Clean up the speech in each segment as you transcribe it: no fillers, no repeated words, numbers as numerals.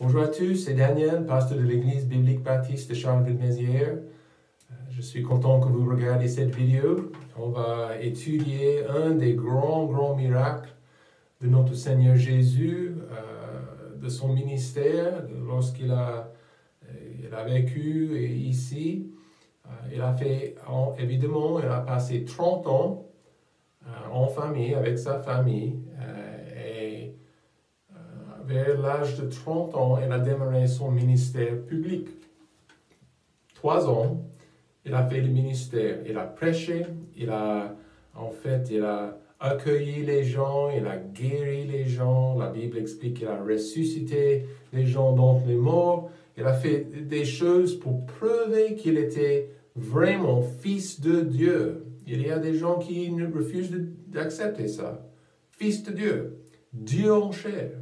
Bonjour à tous, c'est Daniel, pasteur de l'Église biblique baptiste de Charleville-Mézières. Je suis content que vous regardiez cette vidéo. On va étudier un des grands miracles de notre Seigneur Jésus, de son ministère, lorsqu'il a vécu ici. Il a fait, évidemment, il a passé 30 ans en famille, avec sa famille. Vers l'âge de 30 ans, il a démarré son ministère public. 3 ans, il a fait le ministère. Il a prêché, il a accueilli les gens, il a guéri les gens. La Bible explique qu'il a ressuscité les gens d'entre les morts. Il a fait des choses pour prouver qu'il était vraiment fils de Dieu. Il y a des gens qui refusent d'accepter ça. Fils de Dieu, Dieu en chair.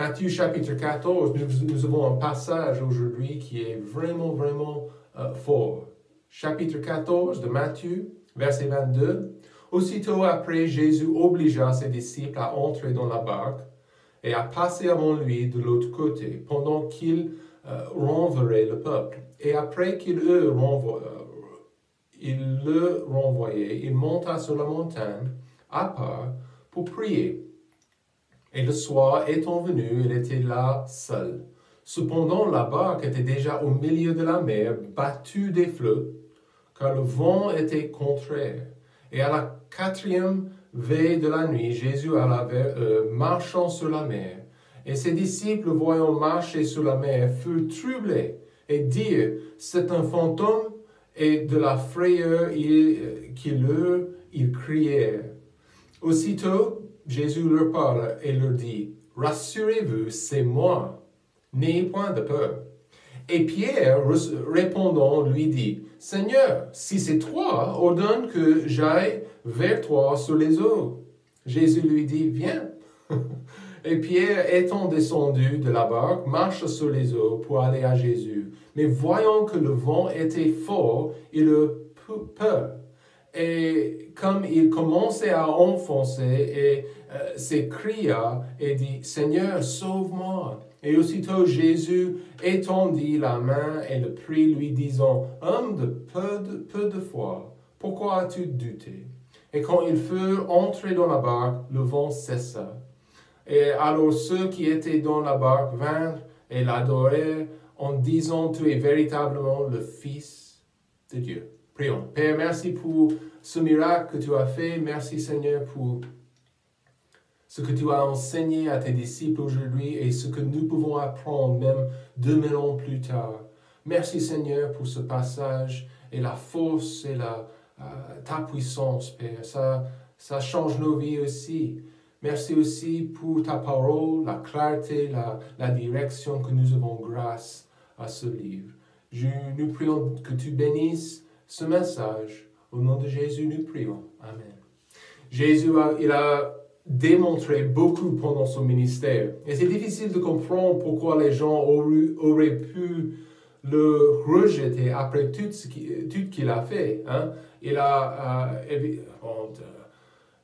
Matthieu chapitre 14, nous avons un passage aujourd'hui qui est vraiment fort. Chapitre 14 de Matthieu, verset 22. Aussitôt après, Jésus obligea ses disciples à entrer dans la barque et à passer avant lui de l'autre côté, pendant qu'il renverrait le peuple. Et après qu'il le renvoyait, il monta sur la montagne à part pour prier. Et le soir étant venu, il était là seul. Cependant, la barque était déjà au milieu de la mer, battue des flots, car le vent était contraire. Et à la 4e veille de la nuit, Jésus alla vers eux, marchant sur la mer. Et ses disciples, voyant marcher sur la mer, furent troublés et dirent, c'est un fantôme, et de la frayeur ils crièrent. Aussitôt, Jésus leur parle et leur dit, « Rassurez-vous, c'est moi, n'ayez point de peur. » Et Pierre, répondant, lui dit, « Seigneur, si c'est toi, ordonne que j'aille vers toi sur les eaux. » Jésus lui dit, « Viens. » Et Pierre, étant descendu de la barque, marche sur les eaux pour aller à Jésus. Mais voyant que le vent était fort, il eut peur. Et comme il commençait à enfoncer, et s'écria et dit, « Seigneur, sauve-moi. » Et aussitôt Jésus étendit la main et le prit, lui disant, « Homme de peu de foi, pourquoi as-tu douté? » Et quand ils furent entrés dans la barque, le vent cessa. Et alors ceux qui étaient dans la barque vinrent et l'adorèrent en disant, « Tu es véritablement le Fils de Dieu. » Prions. Père, merci pour ce miracle que tu as fait. Merci Seigneur pour ce que tu as enseigné à tes disciples aujourd'hui et ce que nous pouvons apprendre même 2000 ans plus tard. Merci Seigneur pour ce passage et la force et ta puissance, Père. Ça change nos vies aussi. Merci aussi pour ta parole, la clarté, la direction que nous avons grâce à ce livre. Nous prions que tu bénisses ce message. Au nom de Jésus, nous prions. Amen. Jésus, il a démontré beaucoup pendant son ministère. Et c'est difficile de comprendre pourquoi les gens auraient pu le rejeter après tout ce qu'il a fait. Hein?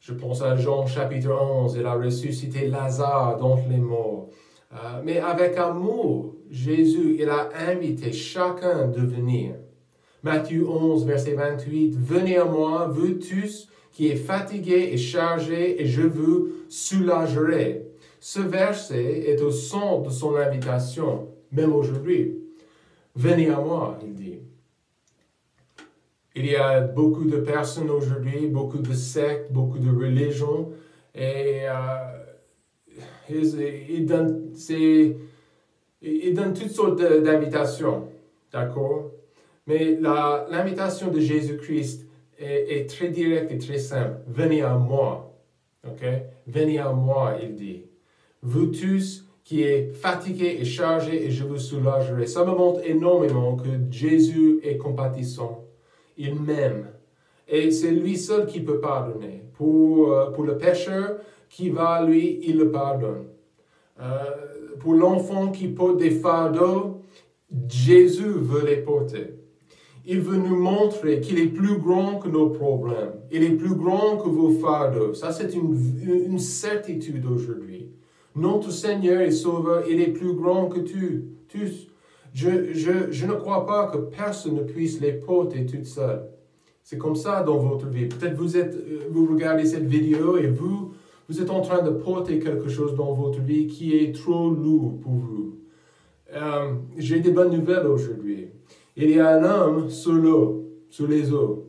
Je pense à Jean chapitre 11, il a ressuscité Lazare d'entre les morts. Mais avec amour, Jésus, il a invité chacun de venir. Matthieu 11, verset 28, « Venez à moi, vous tous qui êtes fatigués et chargés, et je vous soulagerai. » Ce verset est au centre de son invitation, même aujourd'hui. « Venez à moi », il dit. Il y a beaucoup de personnes aujourd'hui, beaucoup de sectes, beaucoup de religions, et ils donnent toutes sortes d'invitations, d'accord? Mais l'invitation de Jésus-Christ est très directe et très simple. Venez à moi. Ok? Venez à moi, il dit. Vous tous qui êtes fatigués et chargés, et je vous soulagerai. Ça me montre énormément que Jésus est compatissant. Il m'aime. Et c'est lui seul qui peut pardonner. Pour le pécheur qui va, lui, il le pardonne. Pour l'enfant qui porte des fardeaux, Jésus veut les porter. Il veut nous montrer qu'il est plus grand que nos problèmes. Il est plus grand que vos fardeaux. Ça, c'est une certitude aujourd'hui. Notre Seigneur et Sauveur, il est plus grand que tous. Je ne crois pas que personne ne puisse les porter toute seule. C'est comme ça dans votre vie. Peut-être vous regardez cette vidéo et vous êtes en train de porter quelque chose dans votre vie qui est trop lourd pour vous. J'ai des bonnes nouvelles aujourd'hui. Il y a un homme sur l'eau, sur les eaux.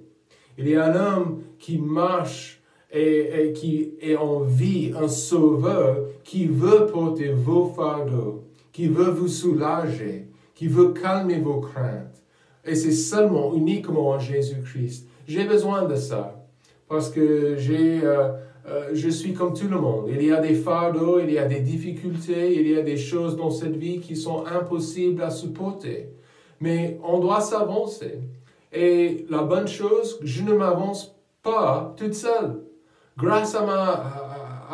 Il y a un homme qui marche et qui est en vie, un sauveur qui veut porter vos fardeaux, qui veut vous soulager, qui veut calmer vos craintes. Et c'est seulement, uniquement en Jésus-Christ. J'ai besoin de ça parce que je suis comme tout le monde. Il y a des fardeaux, il y a des difficultés, il y a des choses dans cette vie qui sont impossibles à supporter. Mais on doit s'avancer. Et la bonne chose, je ne m'avance pas toute seule. Grâce à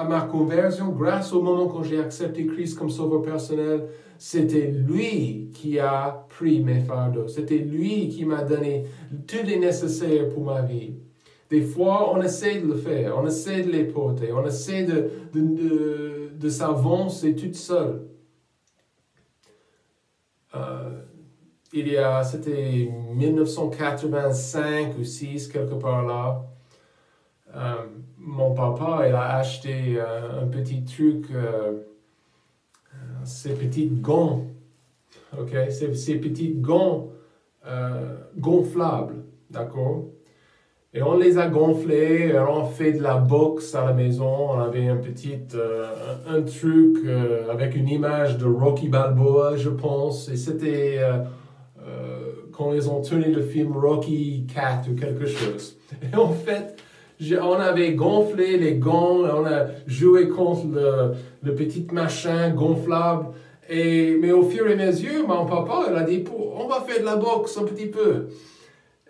ma conversion, grâce au moment quand j'ai accepté Christ comme sauveur personnel, c'était lui qui a pris mes fardeaux. C'était lui qui m'a donné tout le nécessaire pour ma vie. Des fois, on essaie de le faire, on essaie de les porter, on essaie de s'avancer toute seule. C'était 1985 ou 6, quelque part là. Mon papa, il a acheté un petit truc, ces petits gants, ok? Ces petits gants gonflables, d'accord? Et on les a gonflés, on fait de la boxe à la maison, on avait un truc avec une image de Rocky Balboa, je pense, et c'était quand ils ont tourné le film Rocky 4 ou quelque chose. Et en fait, on avait gonflé les gants, on a joué contre le petit machin gonflable. Mais au fur et à mesure, mon papa, il a dit, on va faire de la boxe un petit peu.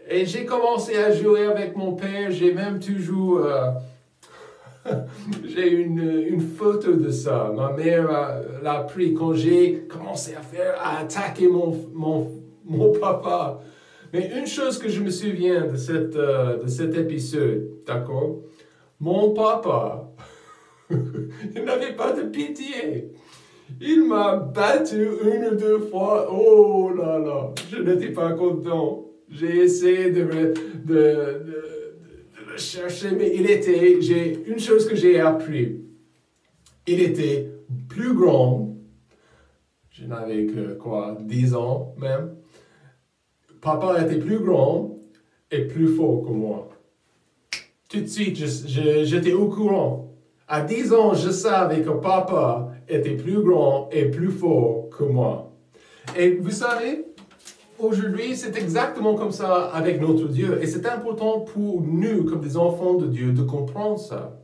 Et j'ai commencé à jouer avec mon père, j'ai même toujours... j'ai une photo de ça. Ma mère l'a pris quand j'ai commencé à attaquer mon papa. Mais une chose que je me souviens de cet épisode, d'accord? Mon papa, il n'avait pas de pitié. Il m'a battu 1 ou 2 fois. Oh là là, je n'étais pas content. J'ai essayé de le chercher, mais une chose que j'ai appris. Il était plus grand. Je n'avais que 10 ans même. Papa était plus grand et plus fort que moi. Tout de suite, j'étais au courant. À 10 ans, je savais que papa était plus grand et plus fort que moi. Et vous savez, aujourd'hui, c'est exactement comme ça avec notre Dieu. Et c'est important pour nous, comme des enfants de Dieu, de comprendre ça.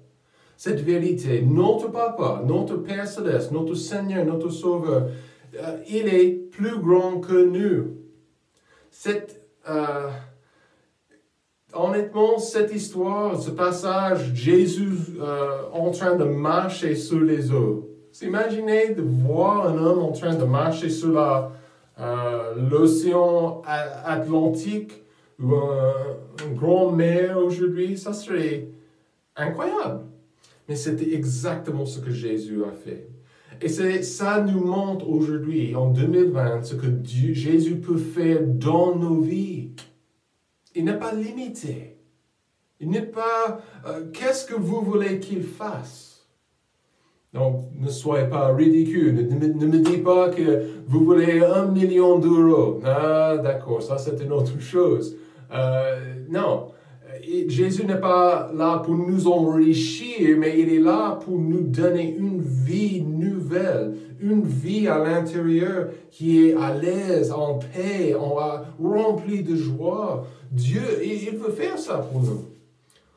Cette vérité, notre papa, notre Père Céleste, notre Seigneur, notre Sauveur, il est plus grand que nous. Honnêtement, cette histoire, ce passage, Jésus en train de marcher sur les eaux. Imaginez de voir un homme en train de marcher sur l'océan Atlantique ou une grande mer aujourd'hui, ça serait incroyable. Mais c'était exactement ce que Jésus a fait. Et ça nous montre aujourd'hui, en 2020, ce que Jésus peut faire dans nos vies. Il n'est pas limité. Il n'est pas... qu'est-ce que vous voulez qu'il fasse? Donc, ne soyez pas ridicule. Ne me dites pas que vous voulez 1 million d'euros. Ah, d'accord, ça c'est une autre chose. Non. Jésus n'est pas là pour nous enrichir, mais il est là pour nous donner une vie nouvelle, une vie à l'intérieur qui est à l'aise, en paix, remplie de joie. Dieu, il veut faire ça pour nous.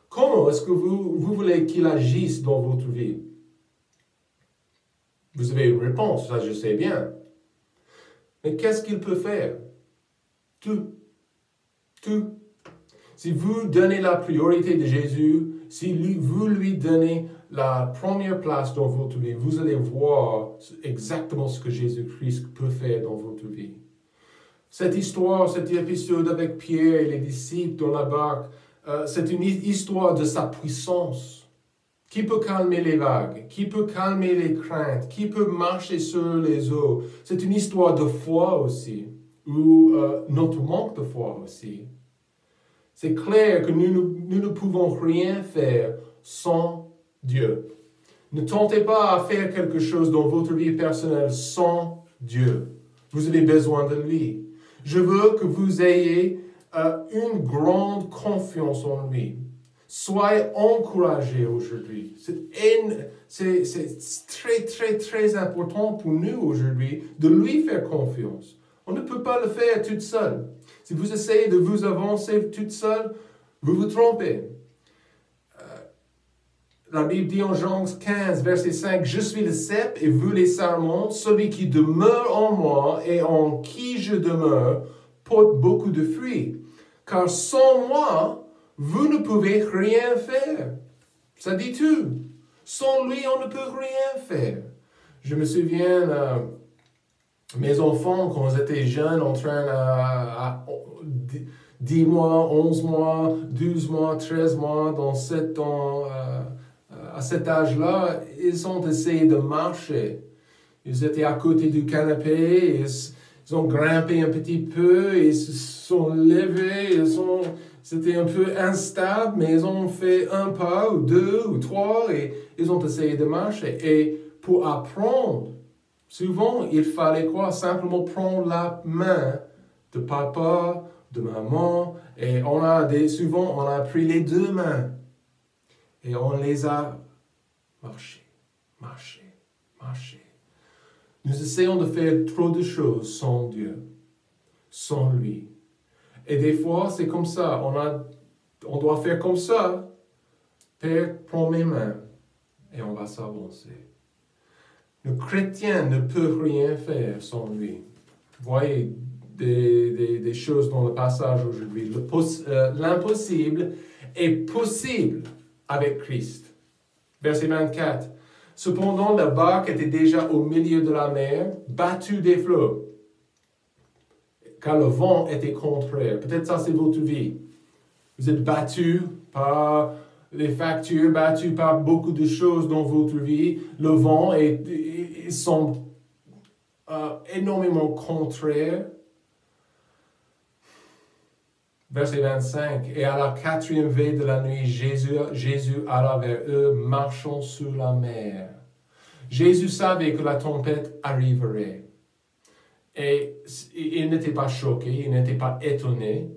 Comment est-ce que vous voulez qu'il agisse dans votre vie? Vous avez une réponse, ça je sais bien. Mais qu'est-ce qu'il peut faire? Tout. Tout. Si vous donnez la priorité de Jésus, si vous lui donnez la première place dans votre vie, vous allez voir exactement ce que Jésus-Christ peut faire dans votre vie. Cette histoire, cet épisode avec Pierre et les disciples dans la barque, c'est une histoire de sa puissance. qui peut calmer les vagues, qui peut calmer les craintes, qui peut marcher sur les eaux. C'est une histoire de foi aussi, ou notre manque de foi aussi. C'est clair que nous ne pouvons rien faire sans Dieu. Ne tentez pas à faire quelque chose dans votre vie personnelle sans Dieu. Vous avez besoin de lui. Je veux que vous ayez une grande confiance en lui. Soyez encouragés aujourd'hui. C'est très, très, très important pour nous aujourd'hui de lui faire confiance. On ne peut pas le faire toute seule. Si vous essayez de vous avancer toute seule, vous vous trompez. La Bible dit en Jean 15, verset 5, « Je suis le cep et vous les sarments, celui qui demeure en moi et en qui je demeure porte beaucoup de fruits. Car sans moi, vous ne pouvez rien faire. » Ça dit tout. Sans lui, on ne peut rien faire. Je me souviens, mes enfants, quand ils étaient jeunes, en train à 10 mois, 11 mois, 12 mois, 13 mois, dans 7 ans, à cet âge-là, ils ont essayé de marcher. Ils étaient à côté du canapé, ils ont grimpé un petit peu, ils se sont levés, c'était un peu instable, mais ils ont fait un pas, ou deux, ou trois, et ils ont essayé de marcher. Et pour apprendre, souvent, il fallait quoi? Simplement prendre la main de papa, de maman, et souvent, on a pris les deux mains. Et on les a marché. Nous essayons de faire trop de choses sans Dieu, sans lui. Et des fois, c'est comme ça. On doit faire comme ça. Père, prends mes mains et on va s'avancer. Le chrétien ne peut rien faire sans lui. Vous voyez des choses dans le passage aujourd'hui. L'impossible est possible avec Christ. Verset 24. Cependant, la barque était déjà au milieu de la mer, battue des flots, car le vent était contraire. Peut-être ça, c'est votre vie. Vous êtes battu par les factures, battu par beaucoup de choses dans votre vie. Le vent semble énormément contraire. Verset 25. Et à la 4e veille de la nuit, Jésus alla vers eux, marchant sur la mer. Jésus savait que la tempête arriverait. Et il n'était pas choqué, il n'était pas étonné.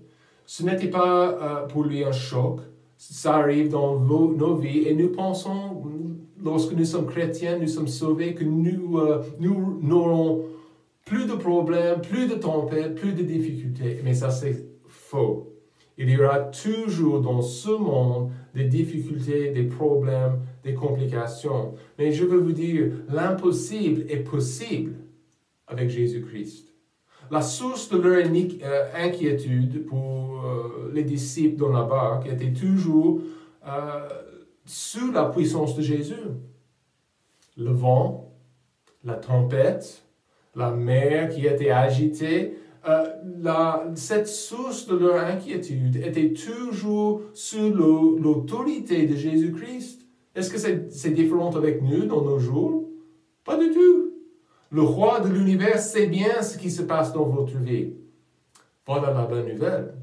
Ce n'était pas pour lui un choc. Ça arrive dans nos vies et nous pensons, lorsque nous sommes chrétiens, nous sommes sauvés, que nous n'aurons plus de problèmes, plus de tempêtes, plus de difficultés. Mais ça, c'est faux. Il y aura toujours dans ce monde des difficultés, des problèmes, des complications. Mais je veux vous dire, l'impossible est possible avec Jésus-Christ. La source de leur inquiétude pour les disciples dans la barque était toujours sous la puissance de Jésus. Le vent, la tempête, la mer qui était agitée, cette source de leur inquiétude était toujours sous l'autorité de Jésus-Christ. Est-ce que c'est différent avec nous dans nos jours? Pas du tout. Le roi de l'univers sait bien ce qui se passe dans votre vie. Voilà la bonne nouvelle.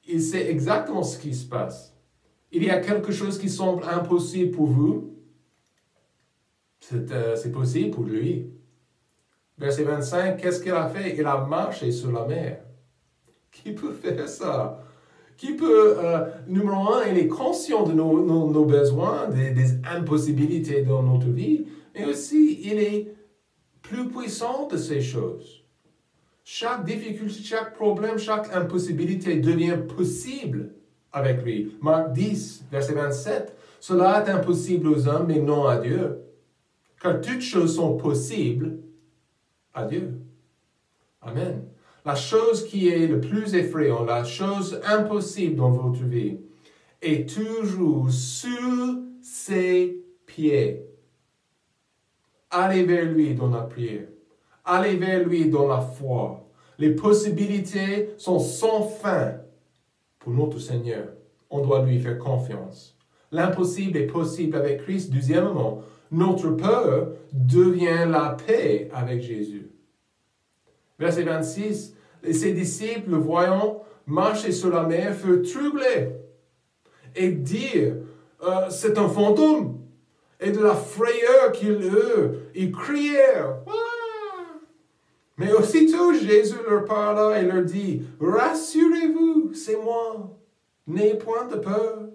Il sait exactement ce qui se passe. Il y a quelque chose qui semble impossible pour vous. C'est possible pour lui. Verset 25, qu'est-ce qu'il a fait? Il a marché sur la mer. Qui peut faire ça? Qui peut, numéro un, il est conscient de nos besoins, des impossibilités dans notre vie, mais aussi il est plus puissant de ces choses. Chaque difficulté, chaque problème, chaque impossibilité devient possible avec lui. Marc 10, verset 27, cela est impossible aux hommes, mais non à Dieu. Car toutes choses sont possibles à Dieu. Amen. La chose qui est le plus effrayante, la chose impossible dans votre vie, est toujours sous ses pieds. Allez vers lui dans la prière. Allez vers lui dans la foi. Les possibilités sont sans fin pour notre Seigneur. On doit lui faire confiance. L'impossible est possible avec Christ. Deuxièmement, notre peur devient la paix avec Jésus. Verset 26, ses disciples, le voyant marcher sur la mer, furent troublés et dirent, c'est un fantôme. Et de la frayeur qu'ils eurent, ils crièrent. Ah! Mais aussitôt Jésus leur parla et leur dit, rassurez-vous, c'est moi, n'ayez point de peur.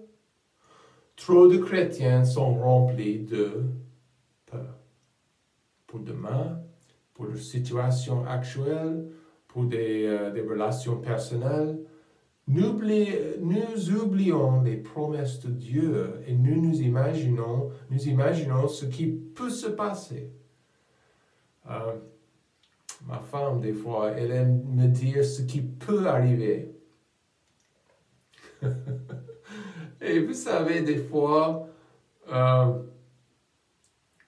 Trop de chrétiens sont remplis de peur. Pour demain, pour leur situation actuelle, pour des relations personnelles. Nous oublions les promesses de Dieu et nous imaginons ce qui peut se passer. Ma femme, des fois, elle aime me dire ce qui peut arriver. Et vous savez, des fois,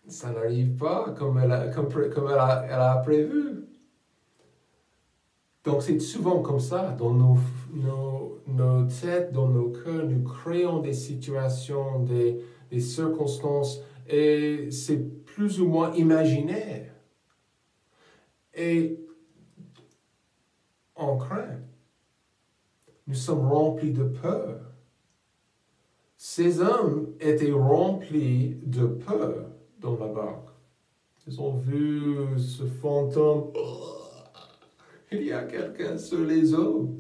ça n'arrive pas comme elle a prévu. Donc, c'est souvent comme ça, dans nos têtes, dans nos cœurs, nous créons des situations, des circonstances, et c'est plus ou moins imaginaire. Et on craint. Nous sommes remplis de peur. Ces hommes étaient remplis de peur dans la barque. Ils ont vu ce fantôme. Il y a quelqu'un sur les eaux.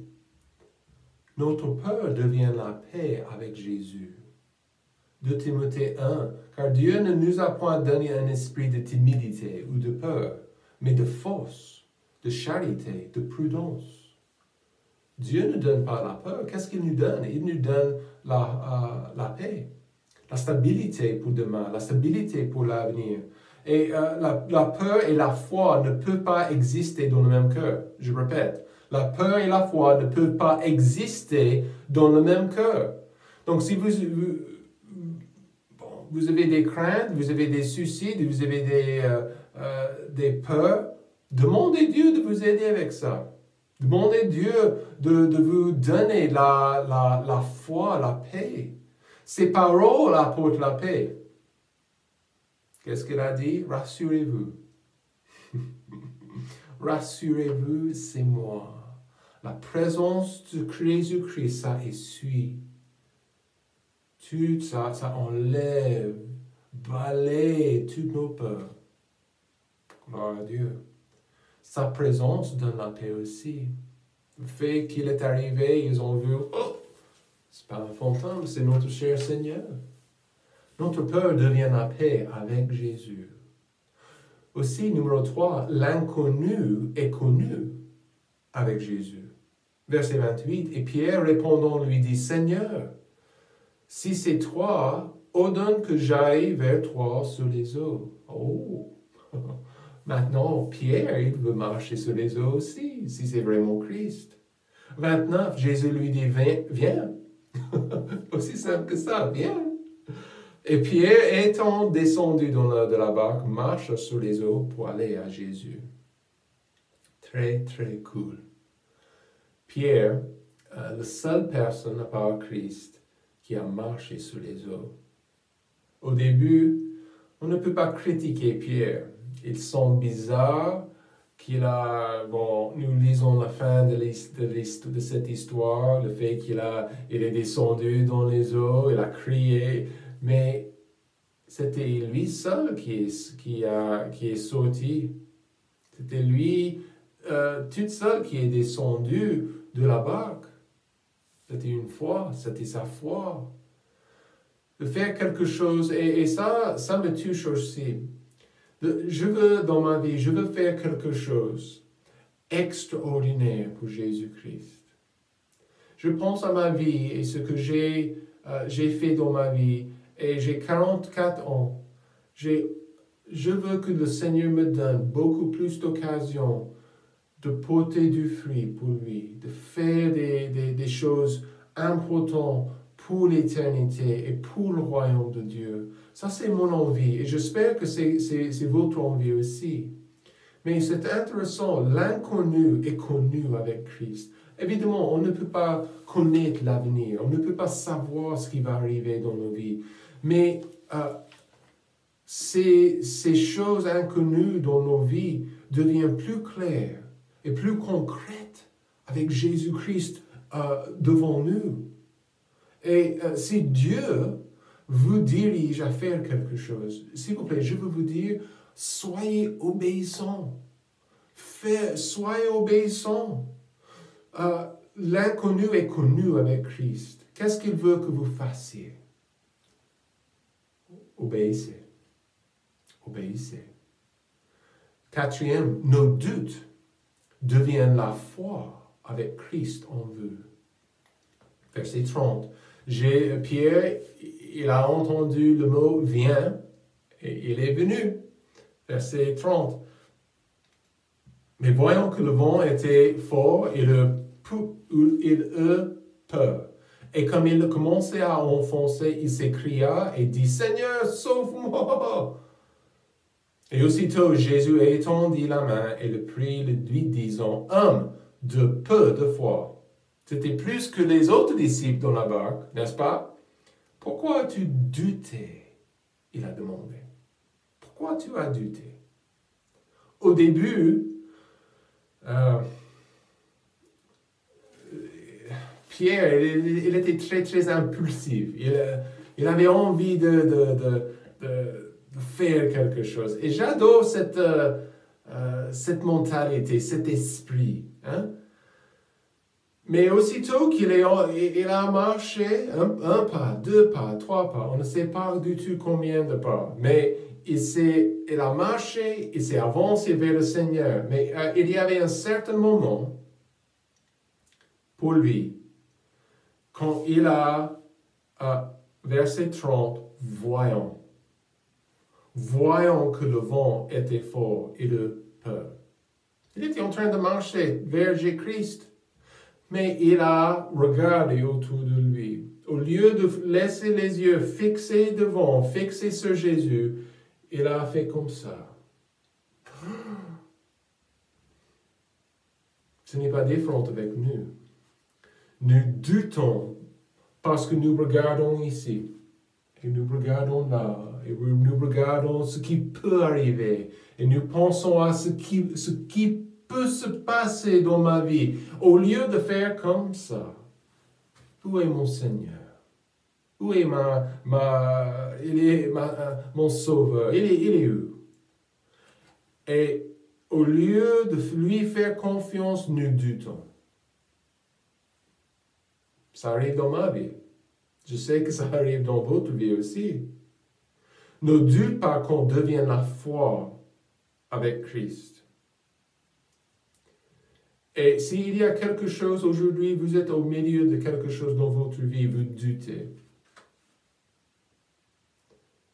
Notre peur devient la paix avec Jésus. 2 Timothée 1. Car Dieu ne nous a point donné un esprit de timidité ou de peur, mais de force, de charité, de prudence. Dieu ne donne pas la peur. Qu'est-ce qu'il nous donne? Il nous donne la paix, la stabilité pour demain, la stabilité pour l'avenir. Et la peur et la foi ne peuvent pas exister dans le même cœur. Je répète, la peur et la foi ne peuvent pas exister dans le même cœur. Donc si vous avez des craintes, vous avez des soucis, vous avez des peurs, demandez Dieu de vous aider avec ça. Demandez Dieu de vous donner la foi, la paix. Ses paroles apportent la paix. Qu'est-ce qu'il a dit? Rassurez-vous. Rassurez-vous, c'est moi. La présence de Jésus-Christ, ça essuie. Tout ça, ça enlève, balaye toutes nos peurs. Gloire à Dieu. Sa présence donne la paix aussi. Le fait qu'il est arrivé, ils ont vu, oh, c'est pas un fantôme, c'est notre cher Seigneur. Notre peur devient la paix avec Jésus. Aussi, numéro 3, l'inconnu est connu avec Jésus. Verset 28, et Pierre répondant lui dit, Seigneur, si c'est toi, ordonne que j'aille vers toi sur les eaux. Oh! Maintenant, Pierre, il veut marcher sur les eaux aussi, si c'est vraiment Christ. 29, Jésus lui dit, viens. Aussi simple que ça, viens. Et Pierre, étant descendu de la barque, marche sur les eaux pour aller à Jésus. Très, très cool. Pierre, la seule personne à part Christ qui a marché sur les eaux. Au début, on ne peut pas critiquer Pierre. Il semble bizarre nous lisons la fin de cette histoire, le fait qu'il est descendu dans les eaux, il a crié, mais c'était lui seul qui est sorti. C'était lui tout seul qui est descendu de la barque. C'était une foi, c'était sa foi. De faire quelque chose, et ça me touche aussi. Dans ma vie, je veux faire quelque chose extraordinaire pour Jésus-Christ. Je pense à ma vie et ce que j'ai fait dans ma vie, et j'ai 44 ans. Je veux que le Seigneur me donne beaucoup plus d'occasions de porter du fruit pour lui, de faire des choses importantes pour l'éternité et pour le royaume de Dieu. Ça, c'est mon envie et j'espère que c'est votre envie aussi. Mais c'est intéressant, l'inconnu est connu avec Christ. Évidemment, on ne peut pas connaître l'avenir, on ne peut pas savoir ce qui va arriver dans nos vies. Mais ces choses inconnues dans nos vies deviennent plus claires et plus concrètes avec Jésus-Christ devant nous. Et si Dieu vous dirige à faire quelque chose, s'il vous plaît, je veux vous dire, soyez obéissants. Soyez obéissants. L'inconnu est connu avec Christ. Qu'est-ce qu'il veut que vous fassiez? Obéissez. Obéissez. Quatrième, nos doutes deviennent la foi avec Christ en vous. Verset 30. Pierre, il a entendu le mot « viens » et il est venu. Verset 30. Mais voyant que le vent était fort, il eut peur. Et comme il commençait à enfoncer, il s'écria et dit « Seigneur, sauve-moi !» Et aussitôt Jésus étendit la main et le prit, lui disant « Homme de peu de foi !» C'était plus que les autres disciples dans la barque, n'est-ce pas? « Pourquoi as-tu douté ?» Il a demandé. « Pourquoi tu as douté ?» Au début, Pierre, il était très, très impulsif. Il avait envie de faire quelque chose. Et j'adore cette mentalité, cet esprit. Hein? Mais aussitôt qu'il a marché un pas, 2 pas, 3 pas, on ne sait pas du tout combien de pas, mais il a marché, il s'est avancé vers le Seigneur. Mais il y avait un certain moment pour lui, quand il a, verset 30, voyant que le vent était fort, il eut peur. Il était en train de marcher vers Jésus-Christ, mais il a regardé autour de lui. Au lieu de laisser les yeux fixés devant, fixés sur Jésus, il a fait comme ça. Ce n'est pas différent avec nous. Nous doutons parce que nous regardons ici, et nous regardons là, et nous regardons ce qui peut arriver, et nous pensons à ce qui peut se passer dans ma vie, au lieu de faire comme ça. Où est mon Seigneur? Où est mon Sauveur? Il est où? Et au lieu de lui faire confiance, nous doutons. Ça arrive dans ma vie. Je sais que ça arrive dans votre vie aussi. Nos doutes, par contre, deviennent la foi avec Christ. Et s'il y a quelque chose aujourd'hui, vous êtes au milieu de quelque chose dans votre vie, vous doutez.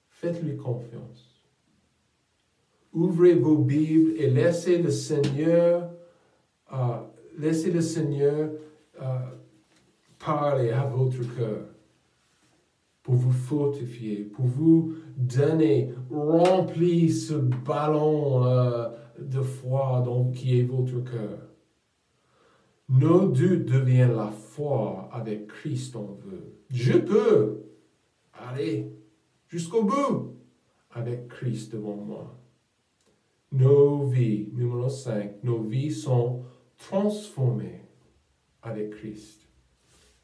Faites-lui confiance. Ouvrez vos Bibles et laissez le Seigneur parler à votre cœur pour vous fortifier, pour vous donner, remplir ce ballon de foi qui est votre cœur. Nos doutes deviennent la foi avec Christ en vous. Je peux aller jusqu'au bout avec Christ devant moi. Nos vies, numéro 5, nos vies sont transformées avec Christ.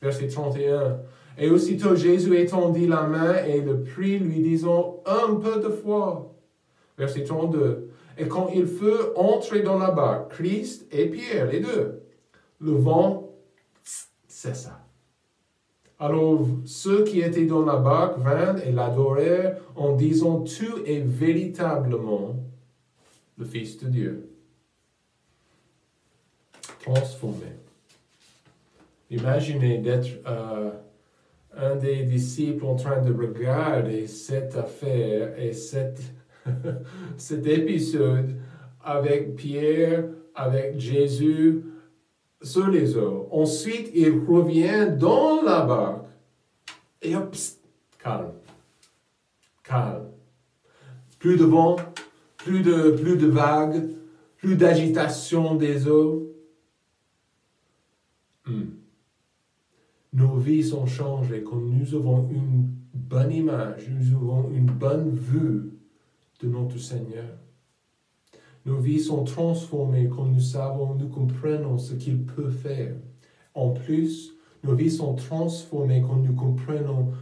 Verset 31. Et aussitôt Jésus étendit la main et le prit, lui disant un peu de foi. Verset 32. Et quand il fut entré dans la barque, Christ et Pierre, les deux, le vent cessa. Alors ceux qui étaient dans la barque vinrent et l'adorèrent en disant tu es véritablement le Fils de Dieu. Transformé. Imaginez d'être un des disciples en train de regarder cette affaire et cet épisode avec Pierre, avec Jésus sur les eaux. Ensuite, il revient dans la barque et hop, calme. Calme. Plus de vent, plus de vagues, plus d'agitation des eaux. Nos vies sont changées quand nous avons une bonne image, nous avons une bonne vue de notre Seigneur. Nos vies sont transformées quand nous savons, nous comprenons ce qu'il peut faire. En plus, nos vies sont transformées quand nous comprenons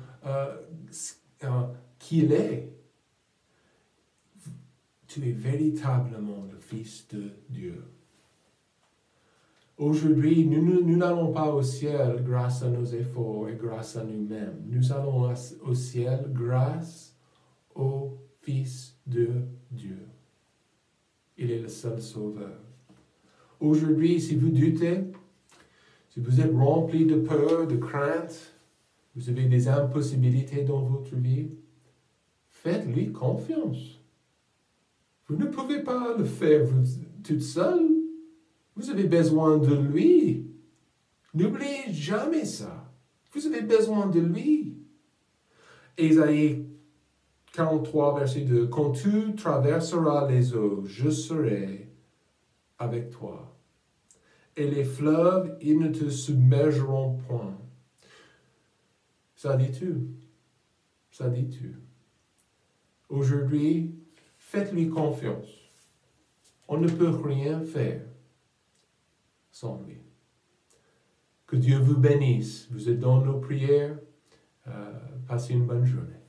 qui il est. Tu es véritablement le Fils de Dieu. Aujourd'hui, nous n'allons pas au ciel grâce à nos efforts et grâce à nous-mêmes. Nous allons au ciel grâce au Fils de Dieu. Il est le seul sauveur. Aujourd'hui, si vous doutez, si vous êtes rempli de peur, de crainte, vous avez des impossibilités dans votre vie, faites-lui confiance. Vous ne pouvez pas le faire toute seule. Vous avez besoin de lui. N'oubliez jamais ça. Vous avez besoin de lui. Ésaïe 43, verset 2. Quand tu traverseras les eaux, je serai avec toi. Et les fleuves, ils ne te submergeront point. Ça dit tout. Ça dit tout. Aujourd'hui, faites-lui confiance. On ne peut rien faire sans lui. Que Dieu vous bénisse. Vous êtes dans nos prières. Passez une bonne journée.